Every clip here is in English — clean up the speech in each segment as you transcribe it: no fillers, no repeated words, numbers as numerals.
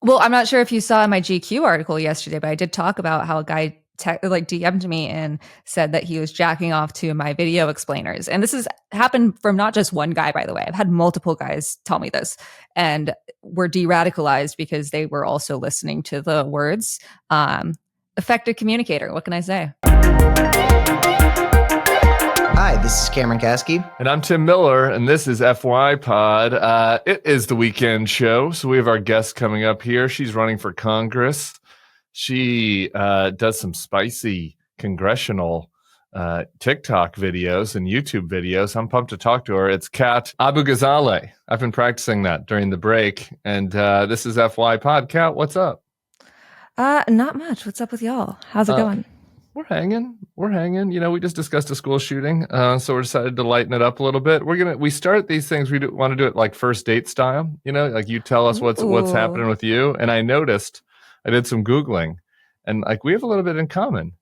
Well, I'm not sure if you saw my GQ article yesterday, but I did talk about how a guy DM'd me and said that he was jacking off to my video explainers. And this has happened from not just one guy, by the way. I've had multiple guys tell me this and were de-radicalized because they were also listening to the words. Effective communicator. What can I say? Hi, this is Cameron Kasky. And I'm Tim Miller, and this is FYPod. It is the weekend show, so we have our guest coming up here. She's running for Congress. She does some spicy Congressional TikTok videos and YouTube videos. I'm pumped to talk to her. It's Kat Abughazaleh. I've been practicing that during the break, and this is FYPod. Kat, what's up? Not much. What's up with y'all? How's it going? We're hanging. You know, we just discussed a school shooting, so we decided to lighten it up a little bit. We start these things. We want to do it like first date style. You know, like you tell us what's happening with you. And I noticed, I did some Googling, and like we have a little bit in common.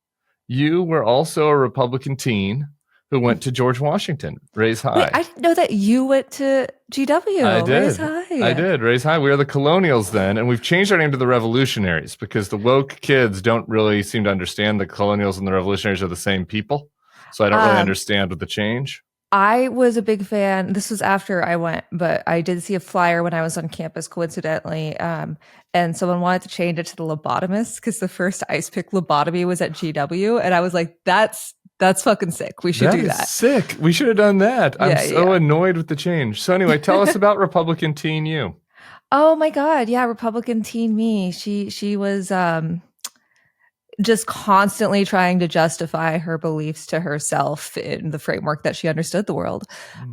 You were also a Republican teen who went to George Washington. Raise high. Wait, I didn't know that you went to GW. I did. Raise high. I did. Raise high. We were the Colonials then, and we've changed our name to the Revolutionaries because the woke kids don't really seem to understand the Colonials and the Revolutionaries are the same people. So I don't really understand with the change. I was a big fan. This was after I went, but I did see a flyer when I was on campus, coincidentally. And someone wanted to change it to the lobotomist because the first ice pick lobotomy was at GW. And I was like, that's fucking sick. We should do that. Sick. We should have done that. I'm so annoyed with the change. So anyway, tell us about Republican teen you. Oh my God. Yeah. Republican teen me. She was just constantly trying to justify her beliefs to herself in the framework that she understood the world.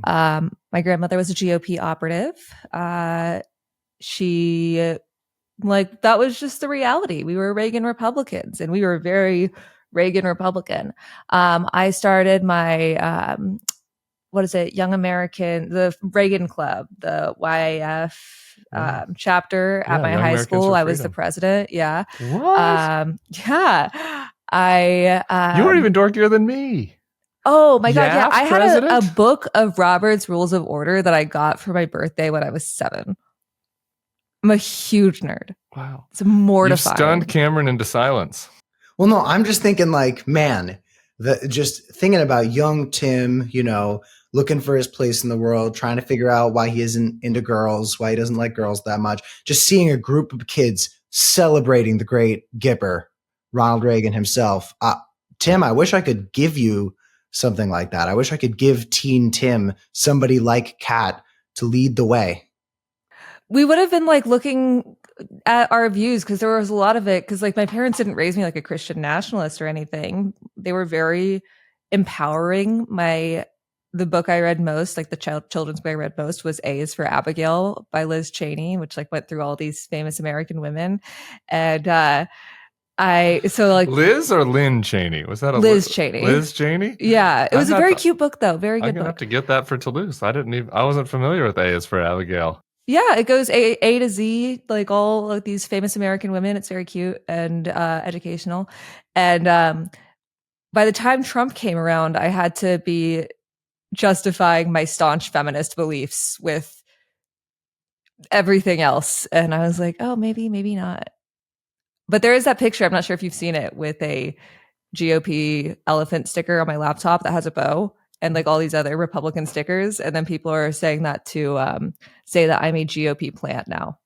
My grandmother was a GOP operative. That was just the reality. We were Reagan Republicans and we were very Reagan Republican. I started my, Young American, the Reagan Club, the YAF chapter at my Young high Americans school. for I was the Freedom. president. Yeah. What? Yeah. You were even dorkier than me. Oh my God. Yeah. YAF I had president? a book of Robert's Rules of Order that I got for my birthday when I was 7. I'm a huge nerd. Wow. It's mortifying. You stunned Cameron into silence. Well, no, I'm just thinking like, man, just thinking about young Tim, you know, looking for his place in the world, trying to figure out why he isn't into girls, why he doesn't like girls that much. Just seeing a group of kids celebrating the great Gipper, Ronald Reagan himself. Tim, I wish I could give you something like that. I wish I could give teen Tim somebody like Kat to lead the way. We would have been like looking at our views because there was a lot of it because like my parents didn't raise me like a Christian nationalist or anything. They were very empowering. The book I read most, like the children's book I read most, was A is for Abigail by Liz Cheney, which like went through all these famous American women. And Liz or Lynn Cheney? Was that Liz Cheney? Liz Cheney? Yeah, it was a very cute book though. Very good I'm gonna book. have to get that for Toulouse. I wasn't familiar with A is for Abigail. Yeah, it goes A to Z, like all of these famous American women. It's very cute and educational. And by the time Trump came around, I had to be justifying my staunch feminist beliefs with everything else. And I was like, oh, maybe not. But there is that picture, I'm not sure if you've seen it, with a GOP elephant sticker on my laptop that has a bow and like all these other Republican stickers. And then people are saying that to say that I'm a GOP plant now.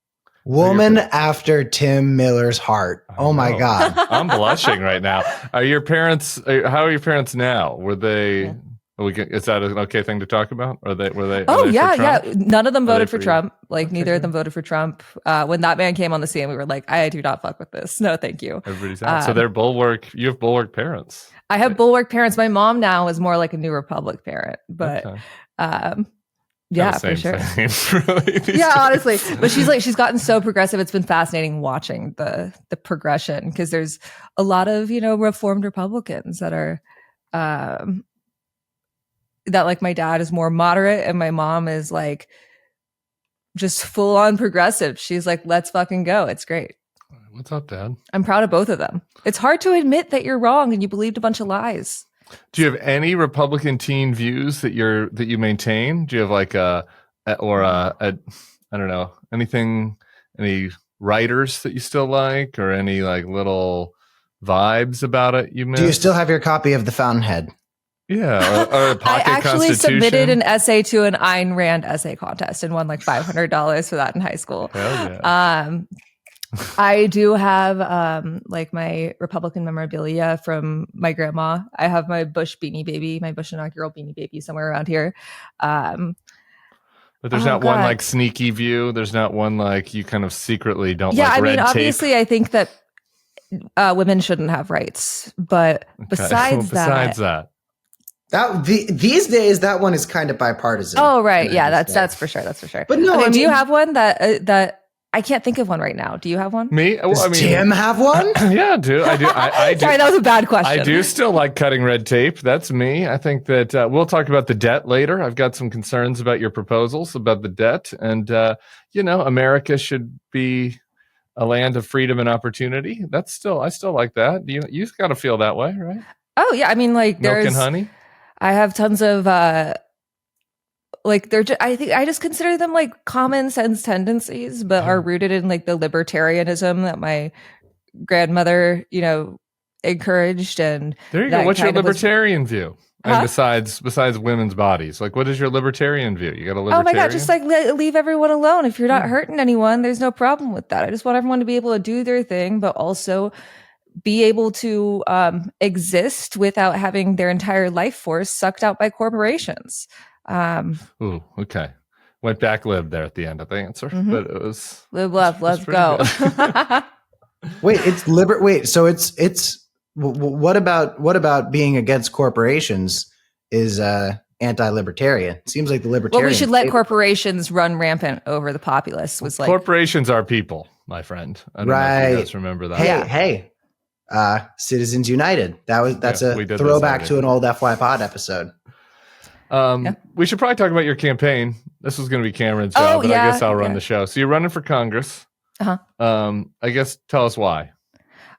Woman after Tim Miller's heart. Oh my God. I'm blushing right now. How are your parents now? Were they... Yeah. Is that an okay thing to talk about? Were they? Oh yeah. None of them voted for Trump. Like neither of them voted for Trump. When that man came on the scene, we were like, I do not fuck with this. No, thank you. Everybody's out. So they're bulwark. You have bulwark parents. I have bulwark parents. My mom now is more like a New Republic parent, but yeah, for sure. Really, yeah, honestly. But she's gotten so progressive. It's been fascinating watching the progression because there's a lot of reformed Republicans that are. That like my dad is more moderate and my mom is like just full on progressive. She's like, let's fucking go. It's great. What's up, Dad? I'm proud of both of them. It's hard to admit that you're wrong and you believed a bunch of lies. Do you have any Republican teen views that you maintain? Do you have like I don't know, any writers that you still like, or any like little vibes about it you missed? Do you still have your copy of The Fountainhead? Yeah, or a I pocket actually Constitution? submitted an essay to an Ayn Rand essay contest and won like $500 for that in high school. Hell yeah. I do have like my Republican memorabilia from my grandma. I have my Bush beanie baby, my Bush inaugural beanie baby somewhere around here. But there's not one like sneaky view. There's not one like you kind of secretly don't like red tape. Yeah, I mean, obviously, I think that women shouldn't have rights. But besides that. These days, that one is kind of bipartisan. Oh, right. Yeah, that's for sure. That's for sure. But no, okay, I mean, do you have one that I can't think of one right now. Do you have one? Me? Well, does Tim have one? Yeah, I do. I do. Sorry, that was a bad question. I do still like cutting red tape. That's me. I think that we'll talk about the debt later. I've got some concerns about your proposals about the debt. And, America should be a land of freedom and opportunity. I still like that. You've got to feel that way, right? Oh, yeah. I mean, like Milk and honey? I have tons of like I just consider them like common sense tendencies, but are rooted in like the libertarianism that my grandmother, encouraged. And there you go. What's your libertarian view? And besides women's bodies, like what is your libertarian view? You got a libertarian? Oh my God, just like leave everyone alone. If you're not hurting anyone, there's no problem with that. I just want everyone to be able to do their thing, but also be able to exist without having their entire life force sucked out by corporations. Ooh, okay. Went back lib there at the end of the answer, but it was live love. Let's go. Wait, so it's what about being against corporations is anti-libertarian? Seems like the libertarian. Well, we should let corporations run rampant over the populace. Corporations are people, my friend. I don't know if you guys remember that. Hey. Citizens United. That's a throwback to an old FYPod episode. We should probably talk about your campaign. This was going to be Cameron's job, but I guess I'll run the show. So you're running for Congress. I guess tell us why.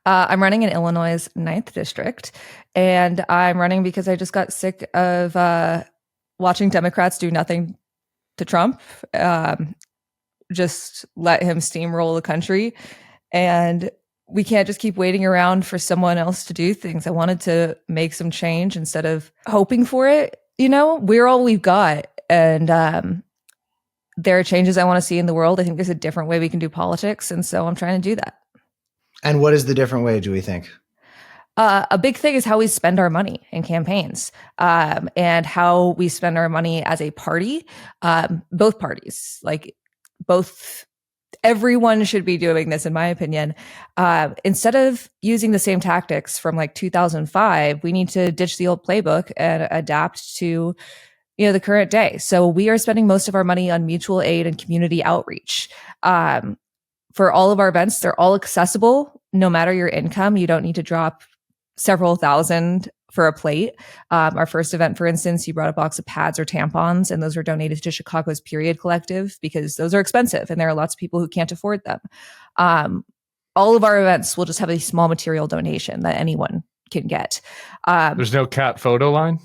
I'm running in Illinois' 9th district, and I'm running because I just got sick of watching Democrats do nothing to Trump. Just let him steamroll the country, and we can't just keep waiting around for someone else to do things. I wanted to make some change instead of hoping for it. We're all we've got. And there are changes I want to see in the world. I think there's a different way we can do politics. And so I'm trying to do that. And what is the different way, do we think? A big thing is how we spend our money in campaigns, and how we spend our money as a party, both parties, like both. Everyone should be doing this, in my opinion. Instead of using the same tactics from like 2005, we need to ditch the old playbook and adapt to, the current day. So we are spending most of our money on mutual aid and community outreach. For all of our events, they're all accessible, no matter your income. You don't need to drop several thousand for a plate. Our first event, for instance, you brought a box of pads or tampons, and those were donated to Chicago's Period Collective because those are expensive and there are lots of people who can't afford them. All of our events will just have a small material donation that anyone can get. There's no cat photo line?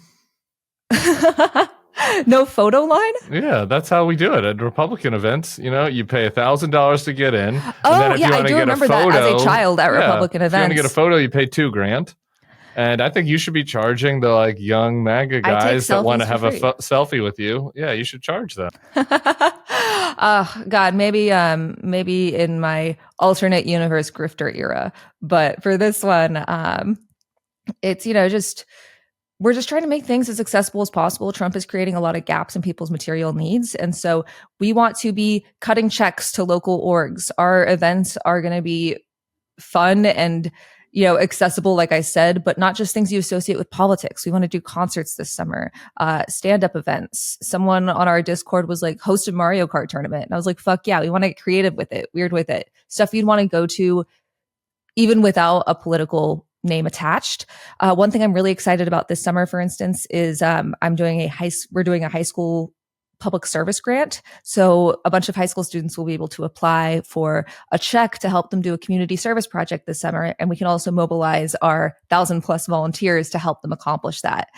No photo line? Yeah, that's how we do it at Republican events. You pay $1,000 to get in. Oh, and then if you want to get a photo, that as a child at Republican events. If you want to get a photo, you pay $2,000. And I think you should be charging the like young MAGA guys that want to have a selfie with you. Yeah, you should charge them. God, maybe in my alternate universe grifter era, but for this one, it's we're just trying to make things as accessible as possible. Trump is creating a lot of gaps in people's material needs, and so we want to be cutting checks to local orgs. Our events are going to be fun and accessible, like I said, but not just things you associate with politics. We want to do concerts this summer, stand-up events. Someone on our Discord was like, host a Mario Kart tournament. And I was like, fuck yeah, we want to get creative with it, weird with it. Stuff you'd want to go to even without a political name attached. One thing I'm really excited about this summer, for instance, is we're doing a high school public service grant. So a bunch of high school students will be able to apply for a check to help them do a community service project this summer. And we can also mobilize our 1,000+ volunteers to help them accomplish that.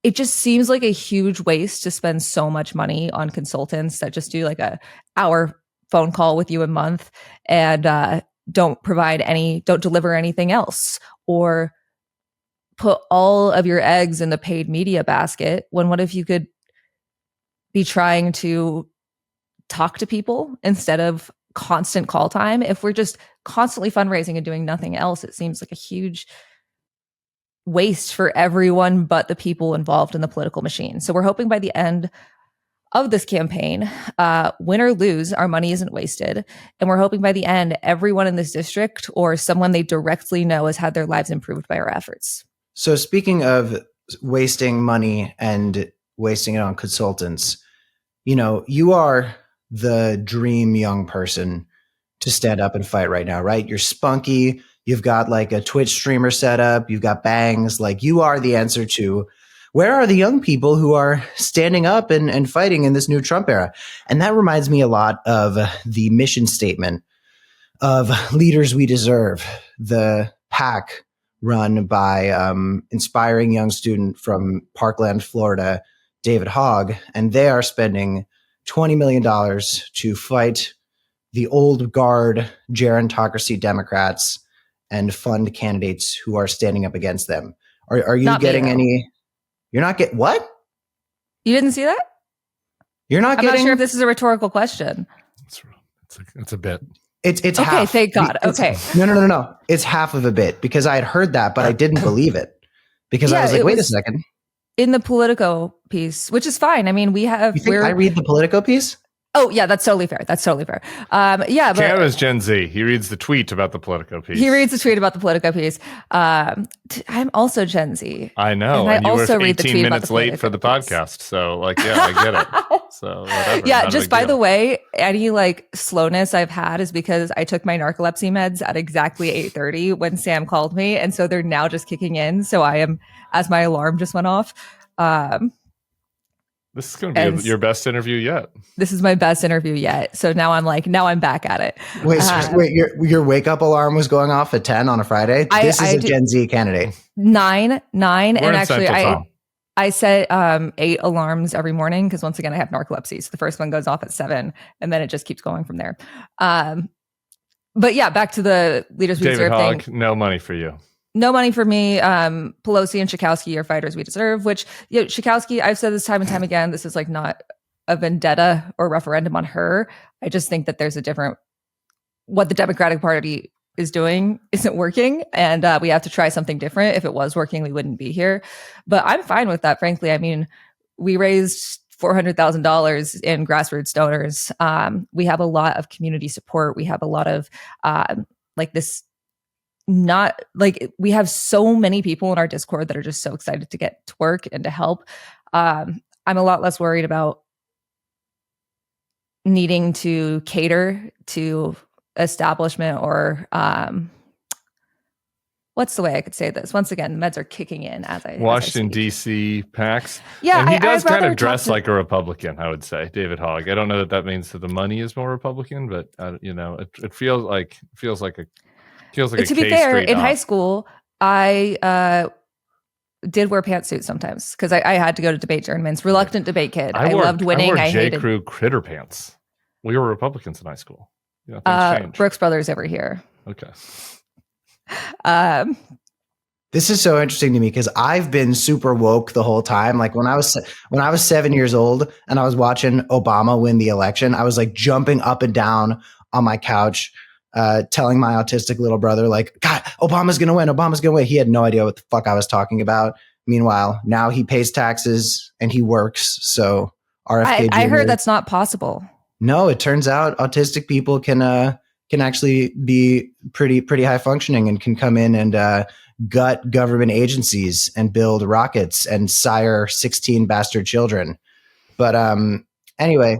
It just seems like a huge waste to spend so much money on consultants that just do like a hour phone call with you a month and don't deliver anything else, or put all of your eggs in the paid media basket, when what if you could be trying to talk to people instead of constant call time? If we're just constantly fundraising and doing nothing else, it seems like a huge waste for everyone but the people involved in the political machine. So we're hoping by the end of this campaign, win or lose, our money isn't wasted. And we're hoping by the end, everyone in this district or someone they directly know has had their lives improved by our efforts. So speaking of wasting money and wasting it on consultants, you are the dream young person to stand up and fight right now, right? You're spunky. You've got like a Twitch streamer set up. You've got bangs. Like, you are the answer to where are the young people who are standing up and fighting in this new Trump era. And that reminds me a lot of the mission statement of Leaders We Deserve, the PAC run by inspiring young student from Parkland, Florida, David Hogg. And they are spending $20 million to fight the old guard gerontocracy Democrats and fund candidates who are standing up against them. Are you Not getting me, any? You're not getting what? You didn't see that? You're not I'm getting. not sure if this is a rhetorical question. It's a bit. It's okay. half. Thank God. Okay. No. It's half of a bit, because I had heard that, but I didn't believe it, because I was like, wait a second. In the Politico piece, which is fine. I mean, we have. You think I read the Politico piece? Oh yeah, that's totally fair. Yeah, but Canada's Gen Z. He reads the tweet about the Politico piece. He reads the tweet about the Politico piece. I'm also Gen Z. I know. And you I also were read the 18 tweet minutes about the late for the podcast. So I get it. So whatever. Yeah, just by the way, any like slowness I've had is because I took my narcolepsy meds at exactly 8:30 when Sam called me. And so they're now just kicking in. So I am, as my alarm just went off. This is going to be your best interview yet. This is my best interview yet. So now I'm back at it. Wait, your wake up alarm was going off at 10 on a Friday? This is a Gen Z candidate. 9, We're and actually I set 8 alarms every morning, because once again I have narcolepsy. So the first one goes off at 7, and then it just keeps going from there. But yeah, back to the Leaders We Deserve David Hogg, thing. no money for you. No money for me. Pelosi and Schakowsky are fighters we deserve, which, Schakowsky, I've said this time and time again, this is like not a vendetta or referendum on her. I just think that there's what the Democratic Party is doing isn't working, and we have to try something different. If it was working, we wouldn't be here. But I'm fine with that, frankly. I mean, we raised $400,000 in grassroots donors. We have a lot of community support. We have a lot of we have so many people in our Discord that are just so excited to get to work and to help. I'm a lot less worried about needing to cater to establishment or what's the way I could say this? Once again, meds are kicking in as I Washington D.C. PACs. Yeah, and he does kind of dress like a Republican, I would say, David Hogg. I don't know that means that the money is more Republican, but it feels like a to be fair, in high school, I did wear pantsuits sometimes because I had to go to debate tournaments. Reluctant debate kid. I loved winning. I hated Crew critter pants. We were Republicans in high school. Things changed. Brooks Brothers over here. Okay. This is so interesting to me because I've been super woke the whole time. Like when I was 7 years old and I was watching Obama win the election, I was like jumping up and down on my couch, telling my autistic little brother, like, God, Obama's going to win. Obama's going to win. He had no idea what the fuck I was talking about. Meanwhile, now he pays taxes and he works. So RFK Jr. I heard that's not possible. No, it turns out autistic people can actually be pretty high functioning and can come in and gut government agencies and build rockets and sire 16 bastard children. But anyway,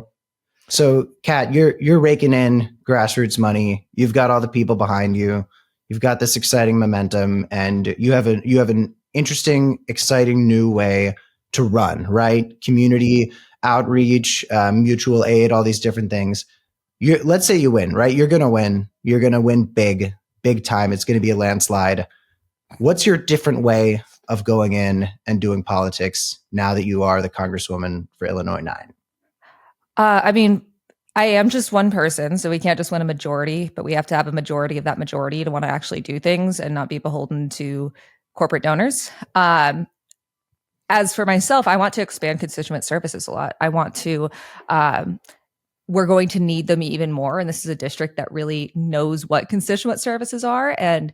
so Kat, you're raking in grassroots money. You've got all the people behind you. You've got this exciting momentum, and you have an interesting, exciting new way to run, right? Community outreach, mutual aid, all these different things. Let's say you win, right? You're going to win. You're going to win big time. It's going to be a landslide. What's your different way of going in and doing politics now that you are the Congresswoman for Illinois 9? I mean, I am just one person, so we can't just win a majority, but we have to have a majority of that majority to want to actually do things and not be beholden to corporate donors. As for myself, I want to expand constituent services a lot. I want to, we're going to need them even more. And this is a district that really knows what constituent services are and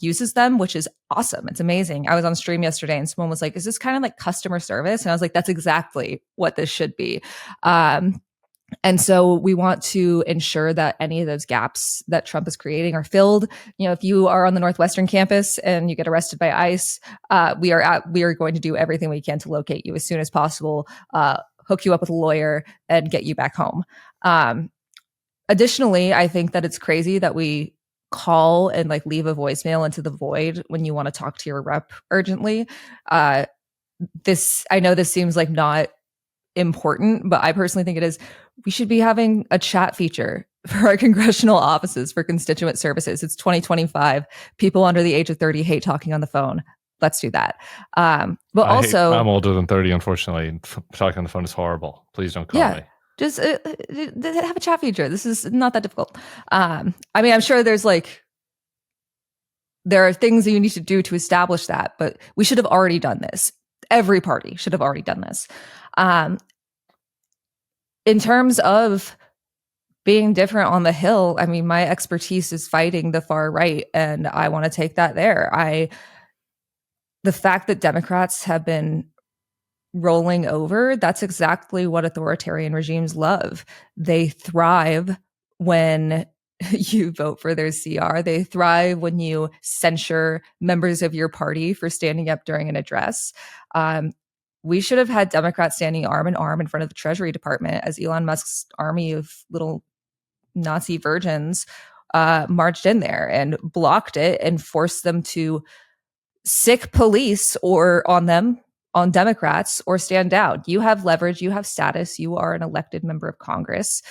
uses them, which is awesome. It's amazing. I was on stream yesterday and someone was like, is this kind of like customer service? And I was like, that's exactly what this should be. And so we want to ensure that any of those gaps that Trump is creating are filled. If you are on the Northwestern campus and you get arrested by ICE, we are going to do everything we can to locate you as soon as possible, hook you up with a lawyer, and get you back home. Additionally, I think that it's crazy that we call and like leave a voicemail into the void when you want to talk to your rep urgently. I know this seems like not important, but I personally think it is. We should be having a chat feature for our congressional offices for constituent services. It's 2025. People under the age of 30 hate talking on the phone. Let's do that. I'm older than 30, unfortunately. Talking on the phone is horrible. Please don't call me. Just have a chat feature. This is not that difficult. I'm sure there are things that you need to do to establish that, but we should have already done this. Every party should have already done this. In terms of being different on the Hill, my expertise is fighting the far right, and I want to take that there. The fact that Democrats have been rolling over, that's exactly what authoritarian regimes love. They thrive when you vote for their CR. They thrive when you censure members of your party for standing up during an address. We should have had Democrats standing arm in arm in front of the Treasury Department as Elon Musk's army of little Nazi virgins marched in there and blocked it and forced them to sick police on Democrats or stand down. You have leverage, you have status, you are an elected member of Congress.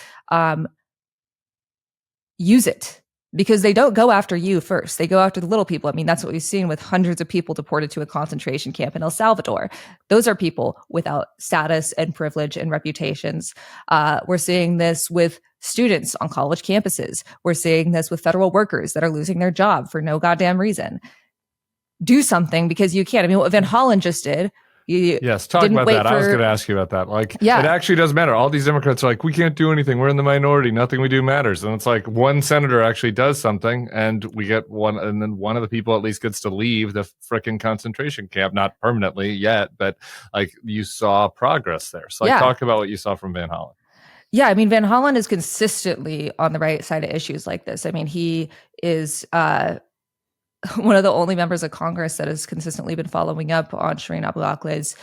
Use it. Because they don't go after you first. They go after the little people. That's what we've seen with hundreds of people deported to a concentration camp in El Salvador. Those are people without status and privilege and reputations. We're seeing this with students on college campuses. We're seeing this with federal workers that are losing their job for no goddamn reason. Do something because you can. What Van Hollen just did. Yes, talk about that. I was going to ask you about that. It actually does matter. All these Democrats are like, we can't do anything. We're in the minority. Nothing we do matters. And it's like one senator actually does something, and we get one, and then one of the people at least gets to leave the frickin' concentration camp, not permanently yet, but you saw progress there. So talk about what you saw from Van Hollen. Yeah, Van Hollen is consistently on the right side of issues like this. He is one of the only members of Congress that has consistently been following up on Shireen Abu Akleh's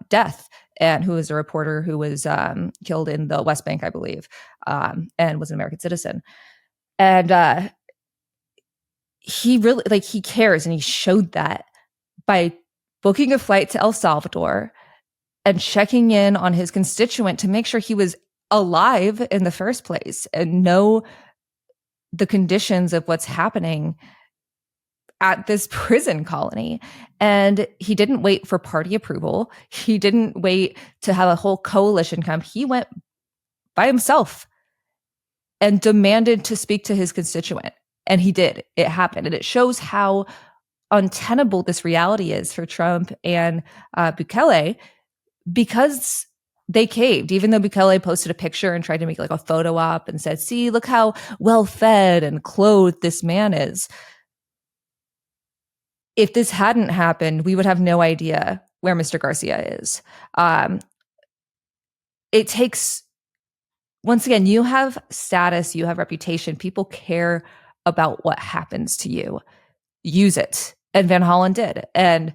death, and who is a reporter who was killed in the West Bank, I believe, and was an American citizen. And he really, he cares, and he showed that by booking a flight to El Salvador and checking in on his constituent to make sure he was alive in the first place and know the conditions of what's happening at this prison colony. And he didn't wait for party approval. He didn't wait to have a whole coalition come. He went by himself and demanded to speak to his constituent. And he did. It happened. And it shows how untenable this reality is for Trump and Bukele, because they caved. Even though Bukele posted a picture and tried to make a photo op and said, see, look how well fed and clothed this man is. If this hadn't happened, we would have no idea where Mr. Garcia is. It takes, once again, you have status, you have reputation. People care about what happens to you. Use it. And Van Hollen did. And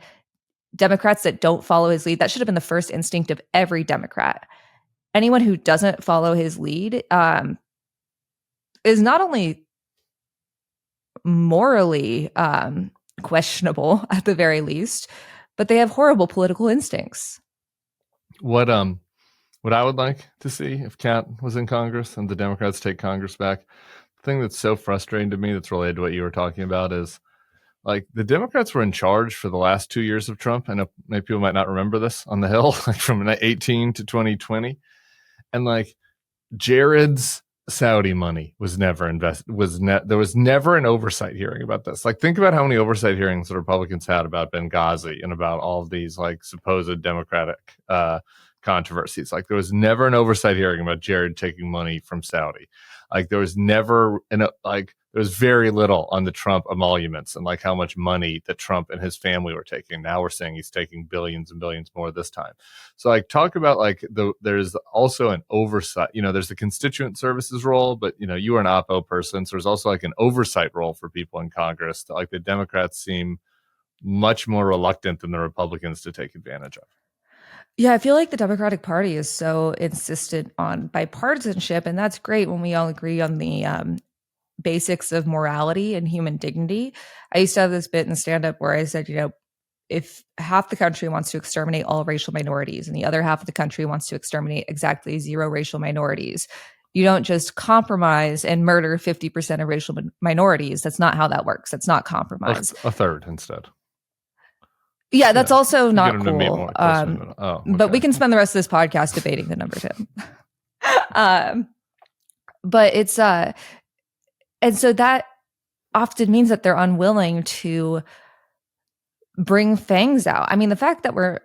Democrats that don't follow his lead, that should have been the first instinct of every Democrat. Anyone who doesn't follow his lead is not only morally questionable at the very least, but they have horrible political instincts. What I would like to see if Kat was in Congress and the Democrats take Congress back, the thing that's so frustrating to me that's related to what you were talking about is the Democrats were in charge for the last 2 years of Trump. I know maybe people might not remember this on the Hill, from 2018 to 2020. And Jared's Saudi money was never invested. There was never an oversight hearing about this. Like, think about how many oversight hearings the Republicans had about Benghazi and about all of these like supposed Democratic controversies. Like, there was never an oversight hearing about Jared taking money from Saudi. Like, there was never there was very little on the Trump emoluments and like how much money that Trump and his family were taking. Now we're saying he's taking billions and billions more this time. So like, talk about like there's also an oversight, there's the constituent services role, but you are an oppo person. So there's also like an oversight role for people in Congress that like the Democrats seem much more reluctant than the Republicans to take advantage of. Yeah, I feel like the Democratic Party is so insistent on bipartisanship, and that's great when we all agree on the basics of morality and human dignity. I used to have this bit in stand-up where I said, if half the country wants to exterminate all racial minorities and the other half of the country wants to exterminate exactly 0 racial minorities, you don't just compromise and murder 50% of racial minorities. That's not how that works. That's not compromise. A third instead. Yeah, that's also not cool. Okay. But we can spend the rest of this podcast debating the number 2. But it's and so that often means that they're unwilling to bring fangs out. I mean, the fact that we're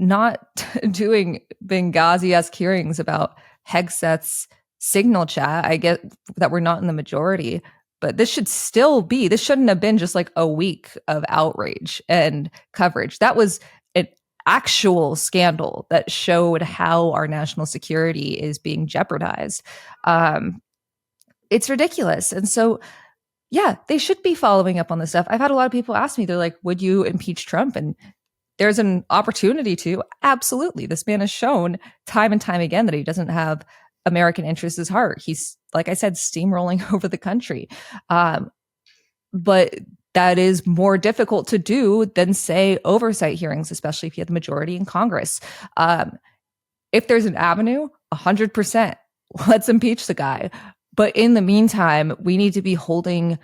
not doing Benghazi-esque hearings about Hegseth's signal chat, I get that we're not in the majority, but this shouldn't have been just like a week of outrage and coverage. That was an actual scandal that showed how our national security is being jeopardized. It's ridiculous. And so, yeah, they should be following up on this stuff. I've had a lot of people ask me, they're like, would you impeach Trump? And there's an opportunity to. Absolutely. This man has shown time and time again that he doesn't have American interests at heart. He's, like I said, steamrolling over the country. But that is more difficult to do than, say, oversight hearings, especially if you have the majority in Congress. If there's an avenue, 100%, let's impeach the guy. But in the meantime, we need to be holding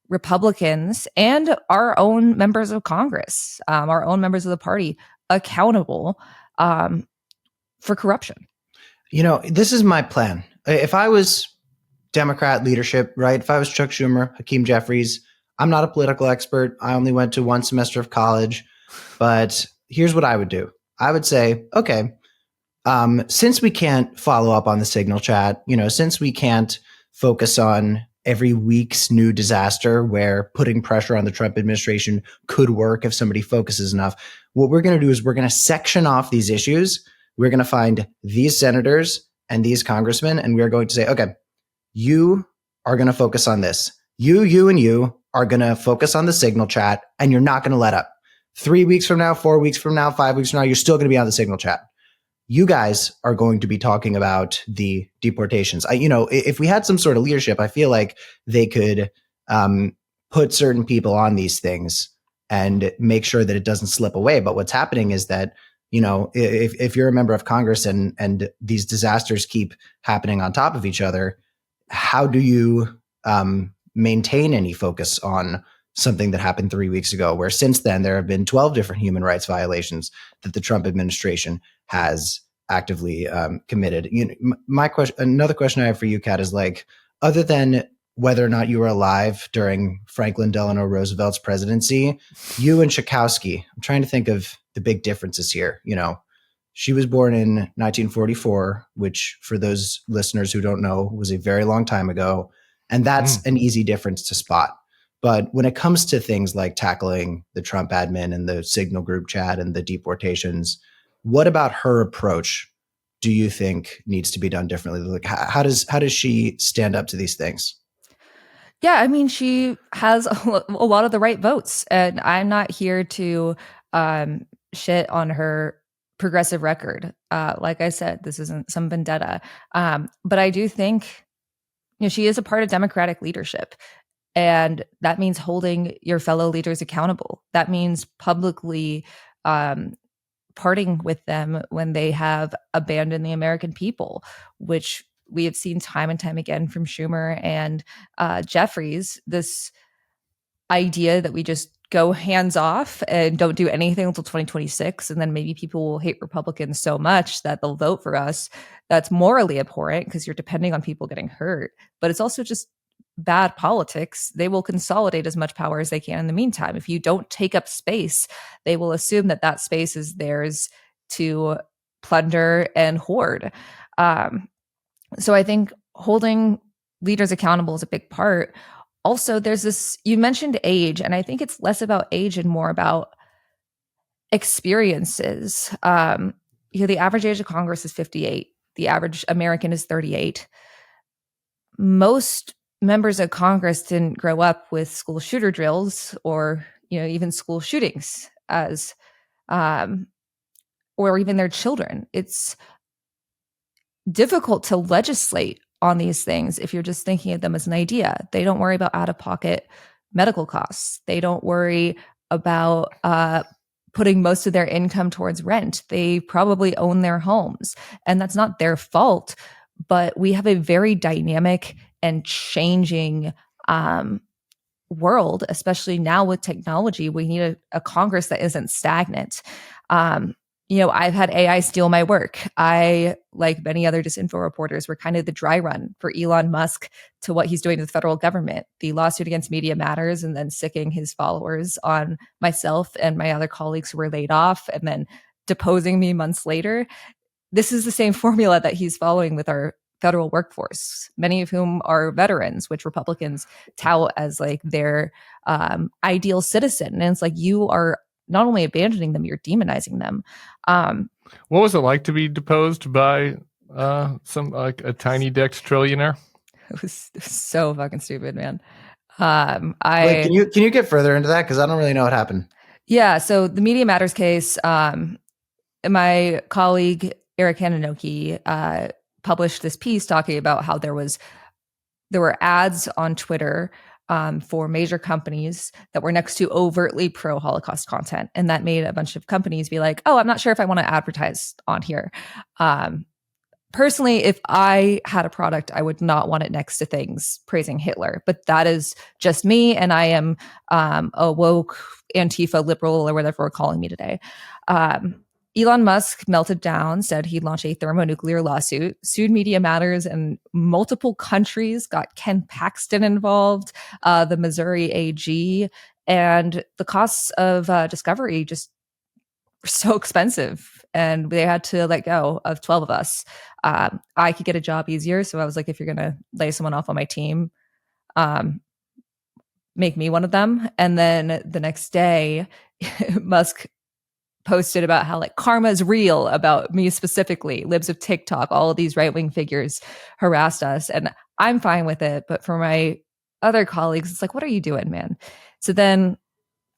Republicans and our own members of Congress, our own members of the party, accountable for corruption. This is my plan. If I was Democrat leadership, right? If I was Chuck Schumer, Hakeem Jeffries, I'm not a political expert. I only went to 1 semester of college. But here's what I would do. I would say, okay, since we can't follow up on the signal chat, since we can't focus on every week's new disaster where putting pressure on the Trump administration could work if somebody focuses enough, what we're going to do is we're going to section off these issues. We're going to find these senators and these congressmen, and we're going to say, okay, you are going to focus on this. You, and you are going to focus on the signal chat, and you're not going to let up. 3 weeks from now, 4 weeks from now, 5 weeks from now, you're still going to be on the signal chat. You guys are going to be talking about the deportations. If we had some sort of leadership, I feel like they could put certain people on these things and make sure that it doesn't slip away. But what's happening is that, if you're a member of Congress and these disasters keep happening on top of each other, how do you maintain any focus on something that happened 3 weeks ago, where since then there have been 12 different human rights violations that the Trump administration has actively committed? Another question I have for you, Kat, is like, other than whether or not you were alive during Franklin Delano Roosevelt's presidency, you and Schakowsky, I'm trying to think of the big differences here. She was born in 1944, which for those listeners who don't know was a very long time ago. And that's an easy difference to spot. But when it comes to things like tackling the Trump admin and the Signal group chat and the deportations, what about her approach do you think needs to be done differently? Like, how does she stand up to these things? Yeah, I mean, she has a lot of the right votes, and I'm not here to shit on her progressive record. Like I said, this isn't some vendetta, but I do think she is a part of Democratic leadership. And that means holding your fellow leaders accountable. That means publicly parting with them when they have abandoned the American people, which we have seen time and time again from Schumer and Jeffries. This idea that we just go hands off and don't do anything until 2026, and then maybe people will hate Republicans so much that they'll vote for us. That's morally abhorrent because you're depending on people getting hurt, but it's also just bad politics. They will consolidate as much power as they can in the meantime. If you don't take up space, they will assume that that space is theirs to plunder and hoard. So I think holding leaders accountable is a big part. Also, there's this, you mentioned age, and I think it's less about age and more about experiences. The average age of Congress is 58. The average American is 38. Most members of Congress didn't grow up with school shooter drills or, even school shootings as, or even their children. It's difficult to legislate on these things if you're just thinking of them as an idea. They don't worry about out-of-pocket medical costs. They don't worry about putting most of their income towards rent. They probably own their homes, and that's not their fault. But we have a very dynamic and changing world, especially now with technology. We need a Congress that isn't stagnant. I've had AI steal my work. I, like many other disinfo reporters, were kind of the dry run for Elon Musk to what he's doing to the federal government. The lawsuit against Media Matters, and then sicking his followers on myself and my other colleagues who were laid off, and then deposing me months later. This is the same formula that he's following with our federal workforce, many of whom are veterans, which Republicans tout as like their ideal citizen. And it's like, you are not only abandoning them, you're demonizing them. What was it like to be deposed by some like a tiny dicked trillionaire? It was so fucking stupid, man. Can you get further into that? Because I don't really know what happened. Yeah. So the Media Matters case, my colleague Eric Hananoki published this piece talking about how there were ads on Twitter for major companies that were next to overtly pro-Holocaust content. And that made a bunch of companies be like, oh, I'm not sure if I want to advertise on here. Personally, if I had a product, I would not want it next to things praising Hitler. But that is just me, and I am a woke Antifa liberal, or whatever we're calling me today. Elon Musk melted down, said he'd launch a thermonuclear lawsuit, sued Media Matters, and multiple countries got Ken Paxton involved, the Missouri AG, and the costs of discovery just were so expensive, and they had to let go of 12 of us. I could get a job easier, so I was like, if you're going to lay someone off on my team, make me one of them. And then the next day, Musk posted about how like karma is real about me specifically. Libs of TikTok, all of these right-wing figures harassed us, and I'm fine with it. But for my other colleagues, it's like, what are you doing, man? So then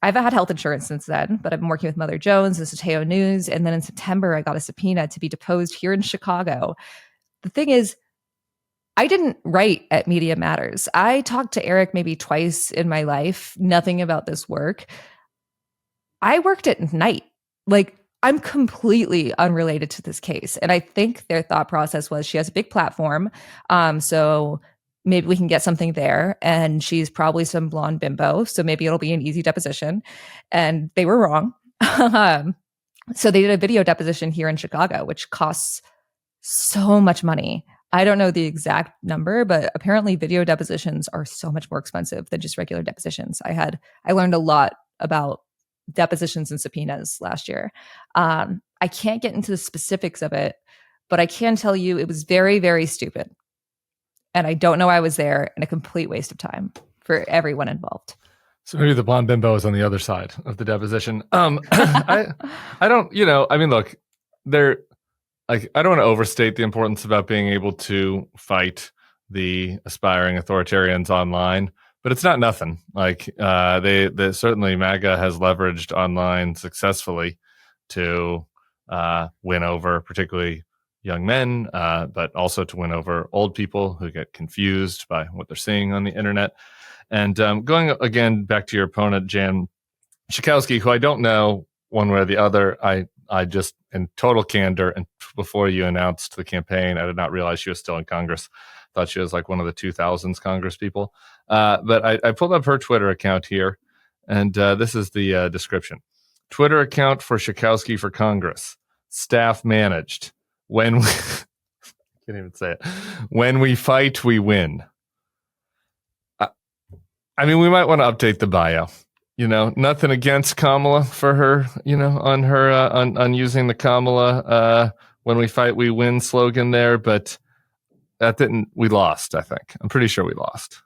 I've had health insurance since then, but I've been working with Mother Jones and Sateo News. And then in September, I got a subpoena to be deposed here in Chicago. The thing is, I didn't write at Media Matters. I talked to Eric maybe twice in my life, nothing about this work. I worked at night. Like, I'm completely unrelated to this case. And I think their thought process was, she has a big platform, so maybe we can get something there. And she's probably some blonde bimbo, so maybe it'll be an easy deposition. And they were wrong. So they did a video deposition here in Chicago, which costs so much money. I don't know the exact number, but apparently video depositions are so much more expensive than just regular depositions. I learned a lot about depositions and subpoenas last year. I can't get into the specifics of it, but I can tell you it was very, very stupid. And I don't know why I was there, and a complete waste of time for everyone involved. So maybe the blonde bimbo is on the other side of the deposition. I don't, I mean, look, I don't want to overstate the importance about being able to fight the aspiring authoritarians online, but it's not nothing. Like they certainly MAGA has leveraged online successfully to win over particularly young men, but also to win over old people who get confused by what they're seeing on the internet. And going again back to your opponent, Jan Schakowsky, who I don't know one way or the other. I just, in total candor, and before you announced the campaign, I did not realize she was still in Congress. Thought she was like one of the 2000s Congress people. But I pulled up her Twitter account here, And this is the description. Twitter account for Schakowsky for Congress. Staff managed. When we can't even say it. When we fight, we win. I mean, we might want to update the bio. Nothing against Kamala for her, on her on using the Kamala when we fight, we win slogan there. But we lost, I think. I'm pretty sure we lost.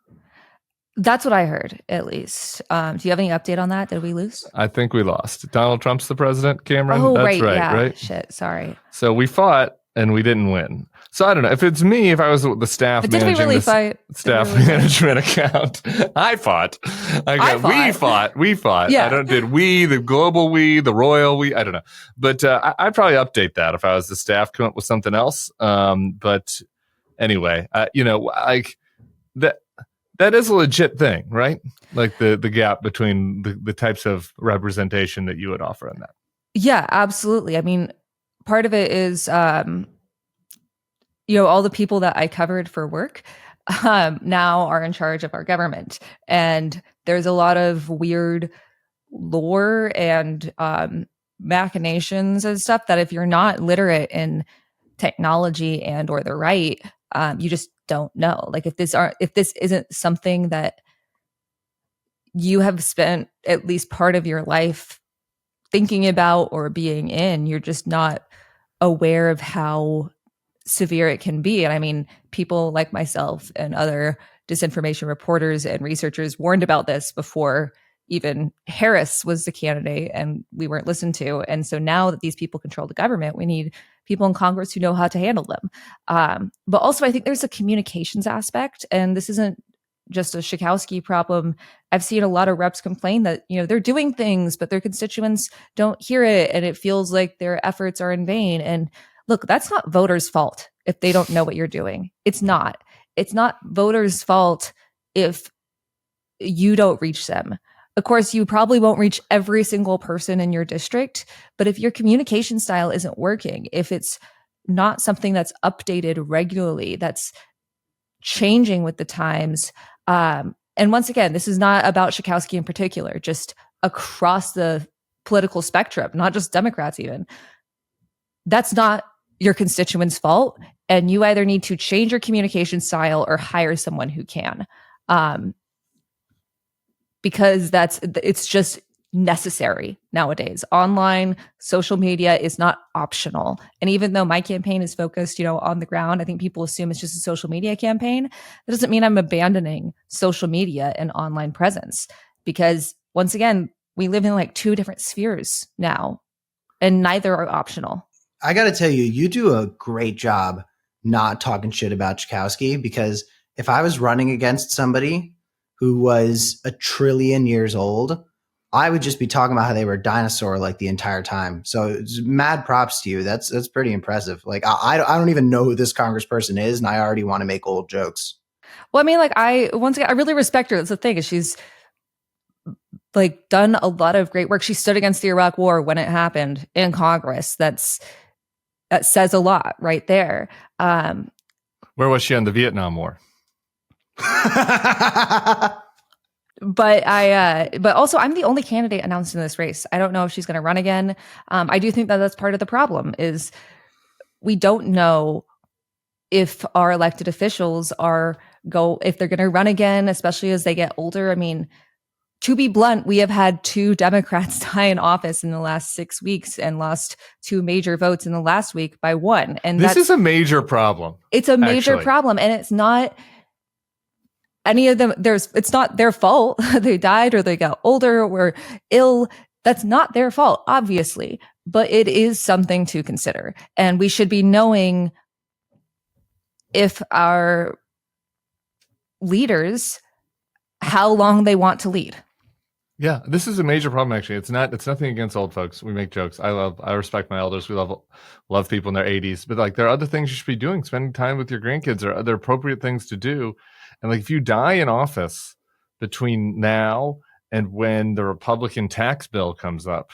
That's what I heard, at least. Do you have any update on that? Did we lose? I think we lost. Donald Trump's the president, Cameron? Oh, That's right, yeah. right? Shit, sorry. So we fought and we didn't win. So I don't know. If it's me, if I was the staff but did we really fight? Staff management account, I fought. We fought. Yeah. Did we, the global we, the royal we? I don't know. But I'd probably update that if I was the staff, come up with something else. But anyway, like that. That is a legit thing, right? Like the gap between the types of representation that you would offer in that. Yeah, absolutely. I mean, part of it is, all the people that I covered for work now are in charge of our government. And there's a lot of weird lore and machinations and stuff that if you're not literate in technology and or the right, you just don't know. Like if this isn't something that you have spent at least part of your life thinking about or being in, you're just not aware of how severe it can be. And I mean, people like myself and other disinformation reporters and researchers warned about this before even Harris was the candidate and we weren't listened to. And so now that these people control the government, we need people in Congress who know how to handle them. But also I think there's a communications aspect, and this isn't just a Schakowsky problem. I've seen a lot of reps complain that, they're doing things, but their constituents don't hear it. And it feels like their efforts are in vain. And look, that's not voters' fault if they don't know what you're doing. It's not voters' fault if you don't reach them. Of course, you probably won't reach every single person in your district, but if your communication style isn't working, if it's not something that's updated regularly, that's changing with the times, and once again, this is not about Schakowsky in particular, just across the political spectrum, not just Democrats even, that's not your constituents' fault, and you either need to change your communication style or hire someone who can. Because it's just necessary nowadays. Online, social media is not optional. And even though my campaign is focused, on the ground, I think people assume it's just a social media campaign. That doesn't mean I'm abandoning social media and online presence, because once again, we live in like two different spheres now, and neither are optional. I got to tell you, you do a great job not talking shit about Schakowsky, because if I was running against somebody who was 1 trillion years old, I would just be talking about how they were a dinosaur like the entire time. So mad props to you. That's pretty impressive. Like I don't even know who this congressperson is, and I already want to make old jokes. Well, I mean, like I really respect her. That's the thing, is she's like done a lot of great work. She stood against the Iraq War when it happened in Congress. That says a lot right there. Where was she on the Vietnam War? But also I'm the only candidate announced in this race. I don't know if she's going to run again. I do think that that's part of the problem, is we don't know if our elected officials if they're going to run again, especially as they get older. I mean, to be blunt, we have had 2 Democrats die in office in the last 6 weeks and lost 2 major votes in the last week by 1. And this is a major problem. It's a major problem, and it's not any of them. It's not their fault. They died or they got older or ill. That's not their fault, obviously, but it is something to consider. And we should be knowing if our leaders, how long they want to lead. Yeah, this is a major problem. Actually, it's nothing against old folks. We make jokes. I respect my elders. We love people in their 80s, but like there are other things you should be doing. Spending time with your grandkids or other appropriate things to do. And like if you die in office between now and when the Republican tax bill comes up,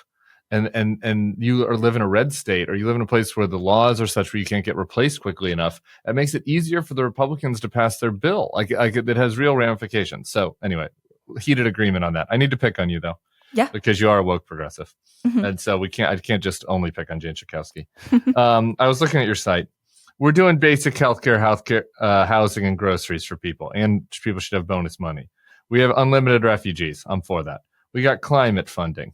and you live in a red state, or you live in a place where the laws are such where you can't get replaced quickly enough, it makes it easier for the Republicans to pass their bill. Like it has real ramifications. So anyway, heated agreement on that. I need to pick on you though. Yeah. Because you are a woke progressive. Mhm. And so I can't just only pick on Jane Schakowsky. I was looking at your site. We're doing basic healthcare, housing, and groceries for people. And people should have bonus money. We have unlimited refugees. I'm for that. We got climate funding.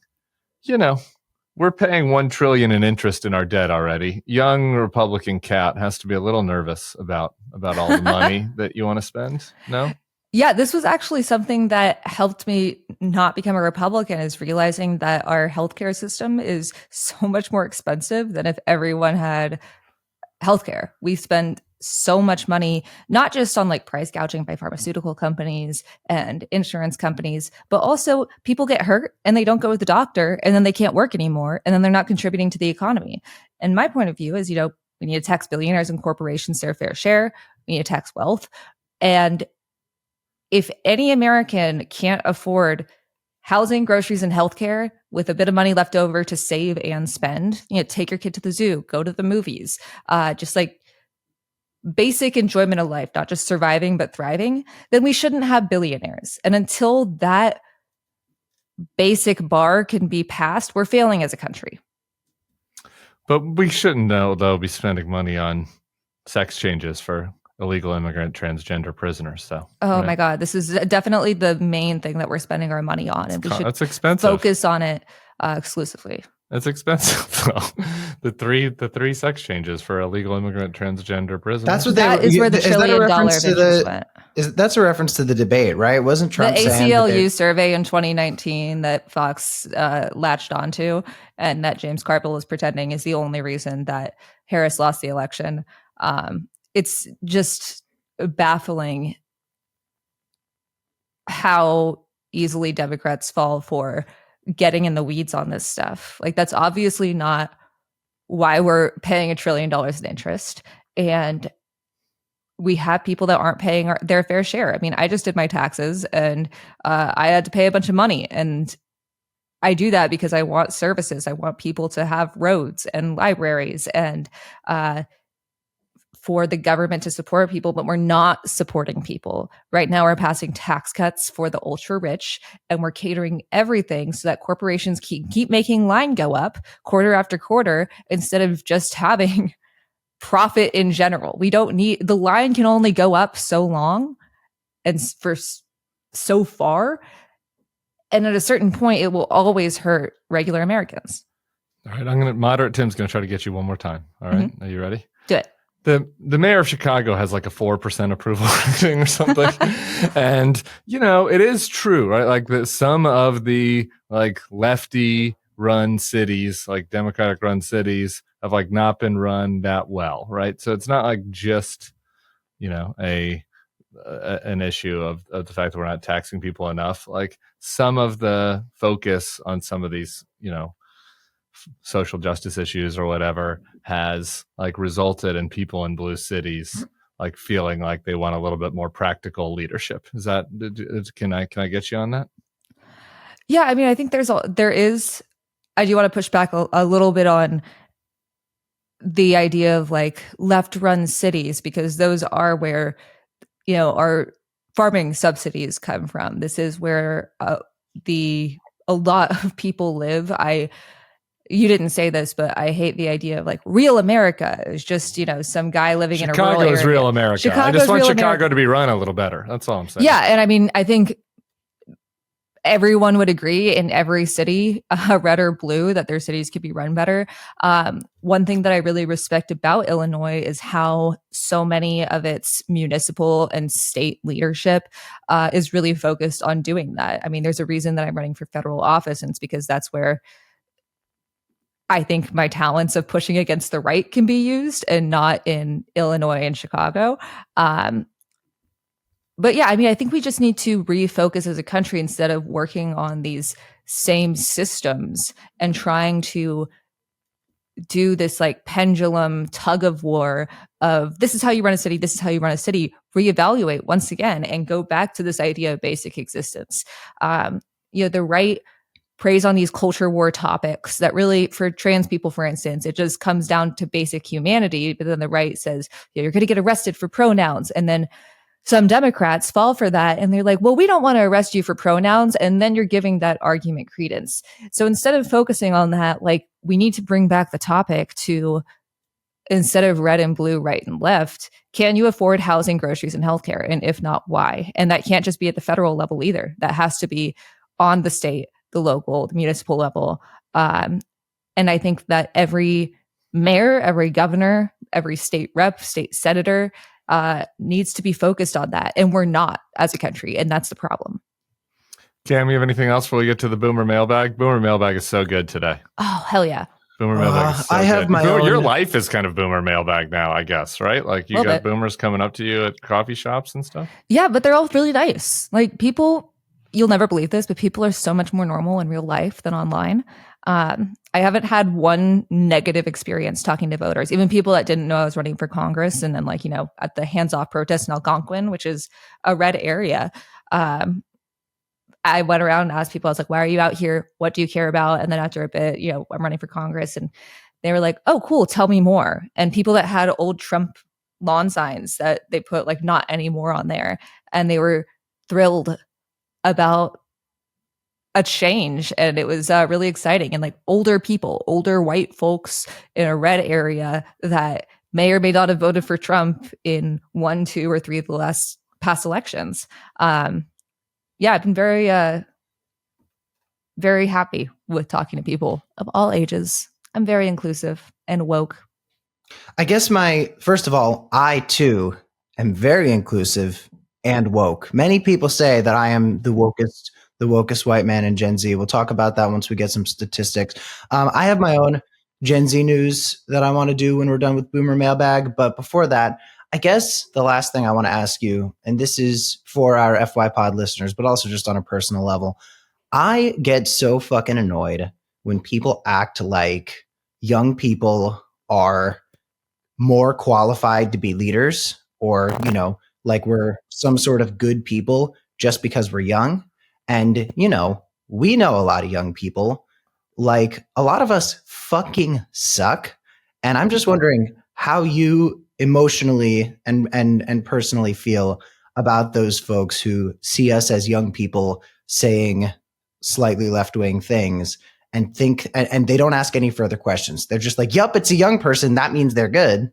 We're paying $1 trillion in interest in our debt already. Young Republican Kat has to be a little nervous about all the money that you want to spend. No? Yeah, this was actually something that helped me not become a Republican, is realizing that our healthcare system is so much more expensive than if everyone had healthcare. We spend so much money, not just on like price gouging by pharmaceutical companies and insurance companies, but also people get hurt and they don't go to the doctor and then they can't work anymore. And then they're not contributing to the economy. And my point of view is, we need to tax billionaires and corporations their fair share. We need to tax wealth. And if any American can't afford housing, groceries, and healthcare with a bit of money left over to save and spend, take your kid to the zoo, go to the movies, just like basic enjoyment of life, not just surviving, but thriving, then we shouldn't have billionaires. And until that basic bar can be passed, we're failing as a country. But we shouldn't, though, be spending money on sex changes for illegal immigrant transgender prisoners. So, oh my God, this is definitely the main thing that we're spending our money on, and we should that's expensive. Focus on it exclusively. It's expensive though. the three sex changes for illegal immigrant transgender prisoners. That's what that is where the $1 trillion interest went. That's a reference to the debate, right? Wasn't Trump the saying ACLU survey in 2019 that Fox latched onto, and that James Carville is pretending is the only reason that Harris lost the election? It's just baffling how easily Democrats fall for getting in the weeds on this stuff. Like, that's obviously not why we're paying $1 trillion in interest. And we have people that aren't paying their fair share. I mean, I just did my taxes and I had to pay a bunch of money. And I do that because I want services. I want people to have roads and libraries and for the government to support people, but we're not supporting people. Right now, we're passing tax cuts for the ultra rich, and we're catering everything so that corporations keep making line go up quarter after quarter instead of just having profit in general. We don't need, the line can only go up so long and for so far. And at a certain point, it will always hurt regular Americans. All right, Moderate Tim's going to try to get you one more time. All right, Are you ready? Do it. The mayor of Chicago has like a 4% approval rating or something. And, it is true, right? Like some of the like lefty run cities, like Democratic run cities, have like not been run that well, right? So it's not like just, an issue of the fact that we're not taxing people enough. Like some of the focus on some of these, social justice issues or whatever has like resulted in people in blue cities like feeling like they want a little bit more practical leadership. Is that, can I get you on that? Yeah, I mean, I think I do want to push back a little bit on the idea of like left run cities, because those are where, our farming subsidies come from. This is where a lot of people live. You didn't say this, but I hate the idea of like real America is just, some guy living in a rural area. Chicago is real America. I just want Chicago to be run a little better. That's all I'm saying. Yeah. And I mean, I think everyone would agree in every city, red or blue, that their cities could be run better. One thing that I really respect about Illinois is how so many of its municipal and state leadership is really focused on doing that. I mean, there's a reason that I'm running for federal office, and it's because that's where I think my talents of pushing against the right can be used, and not in Illinois and Chicago. But yeah, I mean, I think we just need to refocus as a country instead of working on these same systems and trying to do this like pendulum tug of war of this is how you run a city, this is how you run a city, reevaluate once again and go back to this idea of basic existence. The right preys on these culture war topics that really, for trans people, for instance, it just comes down to basic humanity. But then the right says, you're going to get arrested for pronouns. And then some Democrats fall for that, and they're like, well, we don't want to arrest you for pronouns, and then you're giving that argument credence. So instead of focusing on that, like, we need to bring back the topic to, instead of red and blue, right and left, can you afford housing, groceries, and healthcare? And if not, why? And that can't just be at the federal level either. That has to be on the state, the local, the municipal level. And I think that every mayor, every governor, every state rep, state senator needs to be focused on that. And we're not as a country. And that's the problem. Cam, you have anything else before we get to the Boomer Mailbag? Boomer Mailbag is so good today. Oh, hell yeah. Boomer Mailbag is so I have good. my own... Your life is kind of Boomer Mailbag now, I guess, right? Like, you got boomers coming up to you at coffee shops and stuff? Yeah, but they're all really nice. Like, people, you'll never believe this, but people are so much more normal in real life than online. I haven't had one negative experience talking to voters, even people that didn't know I was running for Congress. And then, like, you know, at the hands-off protest in Algonquin, which is a red area, I went around and asked people, I was like, why are you out here? What do you care about? And then after a bit, you know, I'm running for Congress, and they were like, oh, cool, tell me more. And people that had old Trump lawn signs that they put like not anymore on there, and they were thrilled about a change. And it was really exciting. And like older people, older white folks in a red area that may or may not have voted for Trump in 1, 2, or 3 of the past elections. Yeah, I've been very, very happy with talking to people of all ages. I'm very inclusive and woke. I guess first of all, I too am very inclusive and woke. Many people say that I am the wokest white man in Gen Z. We'll talk about that once we get some statistics. I have my own Gen Z news that I want to do when we're done with Boomer Mailbag. But before that, I guess the last thing I want to ask you, and this is for our FYPod listeners, but also just on a personal level, I get so fucking annoyed when people act like young people are more qualified to be leaders, or, you know, like we're some sort of good people just because we're young. And, you know, we know a lot of young people. Like, a lot of us fucking suck. And I'm just wondering how you emotionally and personally feel about those folks who see us as young people saying slightly left-wing things and think, and they don't ask any further questions. They're just like, yup, it's a young person. That means they're good.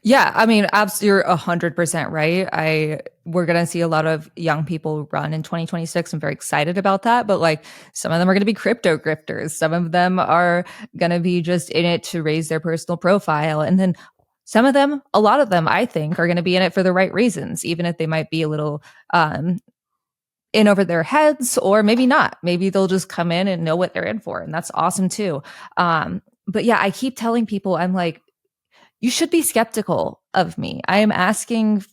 Yeah, I mean, you're 100% right. We're going to see a lot of young people run in 2026. I'm very excited about that. But like, some of them are going to be crypto grifters. Some of them are going to be just in it to raise their personal profile. And then some of them, a lot of them, I think, are going to be in it for the right reasons, even if they might be a little in over their heads, or maybe not. Maybe they'll just come in and know what they're in for. And that's awesome too. But yeah, I keep telling people, I'm like, you should be skeptical of me. I am asking